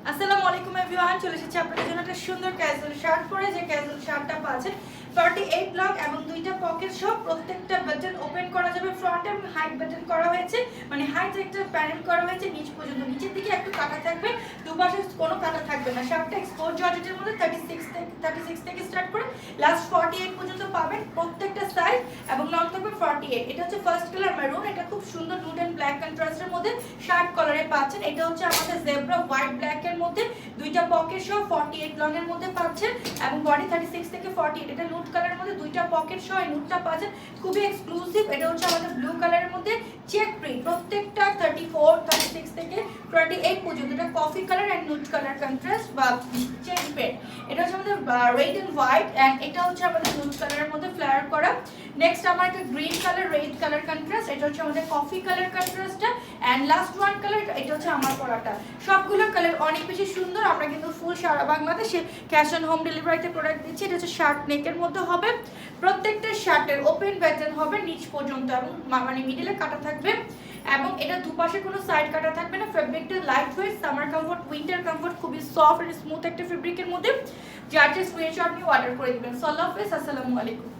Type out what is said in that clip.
আসসালামু আলাইকুম এভরিওয়ান, চলে এসেছি আপনাদের জন্য একটা সুন্দর ক্যাজুয়াল শার্ট পরে। যে ক্যাজুয়াল শার্টটা পাচ্ছেন 48 লং এবং দুইটা পকেট সহ, প্রত্যেকটা বাটন ওপেন করা যাবে। ফ্রন্ট এবং হাইট বাটন করা হয়েছে, মানে হাইট একটা প্যানেল করা হয়েছে নিচ পর্যন্ত। নিচের দিকে একটু কাটা থাকবে, দুপাশে কোনো কাটা থাকবে না। শার্টটা এক্সপোর্ট জর্জেটের মধ্যে 36 থেকে স্টার্ট করে লাস্ট 48 পর্যন্ত পাবেন প্রত্যেকটা সাইজ, এবং লং থাকবে 48। এটা হচ্ছে ফার্স্ট কালার মেরুন, এটা খুব সুন্দর নুড এন্ড ব্ল্যাক কন্ট্রাস্টের মধ্যে শার্ট কালারে পাচ্ছেন। এটা হচ্ছে আমাদের জেব্রা হোয়াইট ব্ল্যাক এর মধ্যে, দুইটা পকেট সহ 48 লং এর মধ্যে পাচ্ছেন, এবং বডি 36 থেকে 48। এটা নুড কালারের মধ্যে দুইটা পকেট সহ নুডটা পাচ্ছেন, খুবই এক্সক্লুসিভ। এটা হচ্ছে আমাদের ব্লু কালারের মধ্যে চেক প্রিন্ট, প্রত্যেকটা 34, 36 থেকে 28 পর্যন্ত। এটা coffee colour and nude colour contrast বা চেক প্রিন্ট। এটা হচ্ছে আমাদের রেড এন্ড হোয়াইট, এন্ড এটা হচ্ছে আমাদের নুড কালারের মধ্যে ফ্লায়ার করা। নেক্সট আমার একটা green colour red colour contrast, এটা হচ্ছে আমাদের কফি কালার কন্ট্রাস্টটা, এন্ড লাস্ট ওয়ান কালার এটা হচ্ছে আমার পরাটা। সবগুলো কালার অনেক বেশি সুন্দর। আমরা কিন্তু ফুল সারা বাংলাদেশে ক্যাশ অন হোম ডেলিভারিতে প্রোডাক্ট দিচ্ছি। এটা হচ্ছে শার্ট নেকের মধ্যে হবে, প্রত্যেকটা শার্টের ওপেন বাটন হবে নিচ পর্যন্ত, এবং মানে মিডলে কাটা থাকবে, এবং এটা দুপাশে কোনো সাইড কাটা থাকবে না। ফেব্রিকটা light weight, summer comfort, winter comfort, খুবই সফট এন্ড স্মুথ একটা ফেব্রিকের মধ্যে। যার যে স্ক্রিনশট নিয়ে অর্ডার করে দিবেন। আল্লাহ হাফেজ, আসসালামু আলাইকুম।